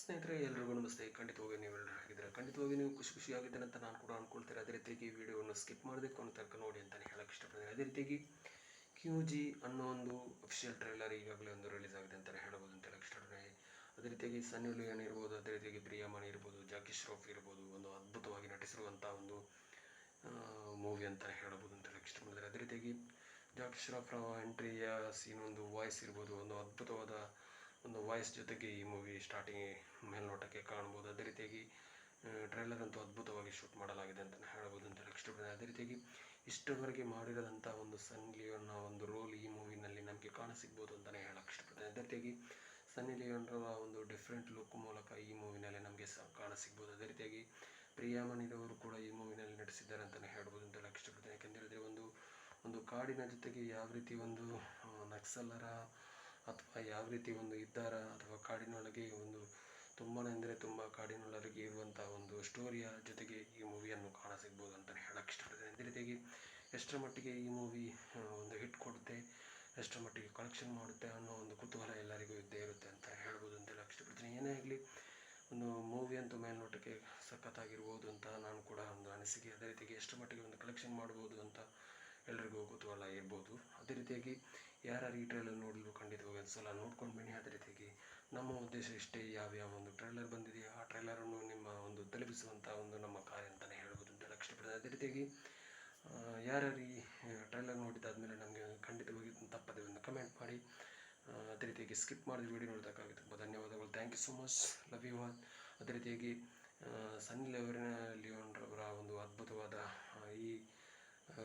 ಸ್ನೇಹಿತರೆ, ಎಲ್ರಿಗೂ ನಮಸ್ತೆ. ಖಂಡಿತವಾಗಿ ನೀವೆಲ್ಲರೂ ಆಗಿದ್ದೀರಾ. ಖಂಡಿತವಾಗಿ ನೀವು ಖುಷಿಯಾಗಿದ್ದೀರ ಅಂತ ನಾನು ಕೂಡ ಅಂದ್ಕೊಳ್ತೇನೆ. ಅದೇ ರೀತಿಯಾಗಿ ವಿಡಿಯೋವನ್ನು ಸ್ಕಿಪ್ ಮಾಡದೆ ಕೊನೆ ತನಕ ನೋಡಿ ಅಂತಲೇ ಹೇಳಕ್ಕೆ ಇಷ್ಟಪಡ್ತೀನಿ. ಅದೇ ರೀತಿಯಾಗಿ QG ಅನ್ನೋ ಒಂದು ಅಫಿಷಿಯಲ್ ಟ್ರೈಲರ್ ಈಗಾಗಲೇ ಒಂದು ರಿಲೀಸ್ ಆಗಿದೆ ಅಂತಲೇ ಹೇಳ್ಬೋದು ಅಂತ ಹೇಳಕ್ಕೆ ಇಷ್ಟಪಡ್ತೀನಿ. ಅದೇ ರೀತಿಯಾಗಿ ಸನ್ನಿ ಲಿಯೋನ್ ಇರ್ಬೋದು, ಅದೇ ರೀತಿಯಾಗಿ ಪ್ರಿಯಾಮಣಿ ಇರ್ಬೋದು, ಜಾಕಿ ಶ್ರಾಫ್ ಇರ್ಬೋದು, ಒಂದು ಅದ್ಭುತವಾಗಿ ನಟಿಸಿರುವಂಥ ಒಂದು ಮೂವಿ ಅಂತಲೇ ಹೇಳ್ಬೋದು ಅಂತ ಹೇಳಕ್ಕೆ ಇಷ್ಟಪಡ್ತಾರೆ. ಅದೇ ರೀತಿಯಾಗಿ ಜಾಕಿ ಶ್ರಾಫ್ ಎಂಟ್ರಿಯ ಸೀನ್, ಒಂದು ವಾಯ್ಸ್ ಇರ್ಬೋದು, ಒಂದು ಅದ್ಭುತವಾದ ಒಂದು ವಾಯ್ಸ್ ಜೊತೆಗೆ ಈ ಮೂವಿ ಸ್ಟಾರ್ಟಿಂಗ್ ಮೇಲ್ನೋಟಕ್ಕೆ ಕಾಣ್ಬೋದು. ಅದೇ ರೀತಿಯಾಗಿ ಟ್ರೈಲರ್ ಅಂತೂ ಅದ್ಭುತವಾಗಿ ಶೂಟ್ ಮಾಡಲಾಗಿದೆ ಅಂತ ಹೇಳ್ಬೋದು ಅಂತ ಹೇಳಕ್ಕೆ ಇಷ್ಟಪಡ್ತೀನಿ. ಅದೇ ರೀತಿಯಾಗಿ ಇಷ್ಟವರೆಗೆ ಮಾಡಿರೋದಂಥ ಒಂದು ಸನ್ನಿ ಲಿಯೋನ್ನ ಒಂದು ರೋಲ್ ಈ ಮೂವಿನಲ್ಲಿ ನಮಗೆ ಕಾಣಸಿಗ್ಬೋದು ಅಂತಲೇ ಹೇಳಕ್ಕೆ ಇಷ್ಟಪಡ್ತೀನಿ. ಅದೇ ರೀತಿಯಾಗಿ ಸನ್ನಿ ಲಿಯೋನ್ರ ಒಂದು ಡಿಫ್ರೆಂಟ್ ಲುಕ್ ಮೂಲಕ ಈ ಮೂವಿನಲ್ಲಿ ನಮಗೆ ಕಾಣಸಿಗ್ಬೋದು. ಅದೇ ರೀತಿಯಾಗಿ ಪ್ರಿಯಾಮಣಿರವರು ಕೂಡ ಈ ಮೂವಿನಲ್ಲಿ ನಟಿಸಿದ್ದಾರೆ ಅಂತಲೇ ಹೇಳ್ಬೋದು ಅಂತ ಹೇಳಕ್ಕೆ ಇಷ್ಟಪಡ್ತೀನಿ. ಯಾಕೆಂದರೆ ಒಂದು ಕಾಡಿನ ಜೊತೆಗೆ ಯಾವ ರೀತಿ ಒಂದು ನಕ್ಸಲರ ಅಥವಾ ಯಾವ ರೀತಿ ಒಂದು ಇದ್ದಾರ ಅಥವಾ ಕಾಡಿನೊಳಗೆ ಒಂದು ತುಂಬಾ ಅಂದರೆ ತುಂಬ ಕಾಡಿನೊಳಗೆ ಇರುವಂಥ ಒಂದು ಸ್ಟೋರಿಯ ಜೊತೆಗೆ ಈ ಮೂವಿಯನ್ನು ಕಾಣಸಿಗ್ಬೋದು ಅಂತಲೇ ಹೇಳಕ್ಕೆ ಇಷ್ಟಪಡ್ತೀನಿ. ಅದೇ ರೀತಿಯಾಗಿ ಎಷ್ಟರ ಮಟ್ಟಿಗೆ ಈ ಮೂವಿ ಒಂದು ಹಿಟ್ ಕೊಡುತ್ತೆ, ಎಷ್ಟರ ಮಟ್ಟಿಗೆ ಕಲೆಕ್ಷನ್ ಮಾಡುತ್ತೆ ಅನ್ನೋ ಒಂದು ಕುತೂಹಲ ಎಲ್ಲರಿಗೂ ಇದ್ದೇ ಇರುತ್ತೆ ಅಂತ ಹೇಳ್ಬೋದು ಅಂತ ಹೇಳಕ್ಕೆ ಇಷ್ಟಪಡ್ತೀನಿ. ಏನೇ ಆಗಲಿ, ಒಂದು ಮೂವಿ ಅಂತೂ ಮೇಲ್ನೋಟಕ್ಕೆ ಸಖತ್ತಾಗಿರ್ಬೋದು ಅಂತ ನಾನು ಕೂಡ ಒಂದು ಅನಿಸಿಕೆ. ಅದೇ ರೀತಿಯಾಗಿ ಎಷ್ಟರ ಮಟ್ಟಿಗೆ ಒಂದು ಕಲೆಕ್ಷನ್ ಮಾಡ್ಬೋದು ಅಂತ ಎಲ್ರಿಗೂ ಕುತೂಹಲ ಇರ್ಬೋದು. ಅದೇ ರೀತಿಯಾಗಿ ಯಾರು ಈ ಟ್ರೈಲರ್ ನೋಡಲು ಖಂಡಿತವಾಗಿ ಒಂದು ಸಲ ನೋಡ್ಕೊಂಡು ಬನ್ನಿ. ಅದೇ ರೀತಿಯಾಗಿ ನಮ್ಮ ಉದ್ದೇಶ ಇಷ್ಟೇ, ಯಾವ್ಯಾವ ಒಂದು ಟ್ರೈಲರ್ ಬಂದಿದೆಯೋ ಆ ಟ್ರೈಲರನ್ನು ನಿಮ್ಮ ಒಂದು ತಲುಪಿಸುವಂಥ ಒಂದು ನಮ್ಮ ಕಾರ್ಯ ಅಂತಲೇ ಹೇಳ್ಬೋದು ಅಂತ ಹೇಳಕ್ಕೆ ಇಷ್ಟಪಡ್ತೀನಿ. ಅದೇ ರೀತಿಯಾಗಿ ಯಾರ್ಯಾರು ಈ ಟ್ರೈಲರ್ ನೋಡಿದಾದ್ಮೇಲೆ ನಮಗೆ ಖಂಡಿತವಾಗಿ ತಪ್ಪದೆ ಒಂದು ಕಮೆಂಟ್ ಮಾಡಿ. ಅದೇ ರೀತಿಯಾಗಿ ಸ್ಕಿಪ್ ಮಾಡಿದ ವಿಡಿಯೋ ನೋಡೋದಕ್ಕಾಗಿ ತುಂಬ ಧನ್ಯವಾದಗಳು. Thank you so much, love you all. ಅದೇ ರೀತಿಯಾಗಿ ಸನ್ನಿ ಲಿಯೋನ್ರವರ ಒಂದು ಅದ್ಭುತವಾದ ಈ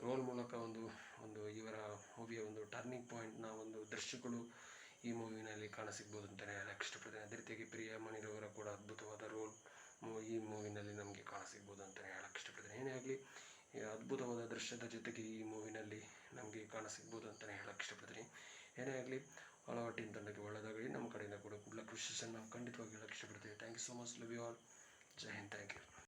ರೋಲ್ ಮೂಲಕ ಒಂದು ಇವರ ಮೂವಿಯ ಒಂದು ಟರ್ನಿಂಗ್ ಪಾಯಿಂಟ್ನ ಒಂದು ದೃಶ್ಯಗಳು ಈ ಮೂವಿನಲ್ಲಿ ಕಾಣಸಿಗ್ಬೋದು ಅಂತಲೇ ಹೇಳಕ್ಕೆ ಇಷ್ಟಪಡ್ತೀನಿ. ಅದೇ ರೀತಿಯಾಗಿ ಪ್ರಿಯಾಮಣಿರವರ ಕೂಡ ಅದ್ಭುತವಾದ ರೋಲ್ ಈ ಮೂವಿನಲ್ಲಿ ನಮಗೆ ಕಾಣಸಿಗ್ಬೋದು ಅಂತಲೇ ಹೇಳಕ್ಕೆ ಇಷ್ಟಪಡ್ತೀನಿ. ಏನೇ ಆಗಲಿ, ಅದ್ಭುತವಾದ ದೃಶ್ಯದ ಜೊತೆಗೆ ಈ ಮೂವಿನಲ್ಲಿ ನಮಗೆ ಕಾಣಸಿಗ್ಬೋದು ಅಂತಲೇ ಹೇಳಕ್ಕೆ ಇಷ್ಟಪಡ್ತೀನಿ. ಏನೇ ಆಗಲಿ, ಟೀಮ್ ತಂಡಕ್ಕೆ ಒಳ್ಳೆಯದಾಗಲಿ. ನಮ್ಮ ಕಡೆಯಿಂದ ಕೂಡ ಗುಡ್ ಲಕ್ ವಿಶಸ್ ನಾವು ಖಂಡಿತವಾಗಿ ಹೇಳಕ್ಕೆ ಇಷ್ಟಪಡ್ತೀವಿ. Thank you so much, love you all. ಜೈ ಹಿಂದ್, ಥ್ಯಾಂಕ್ ಯು.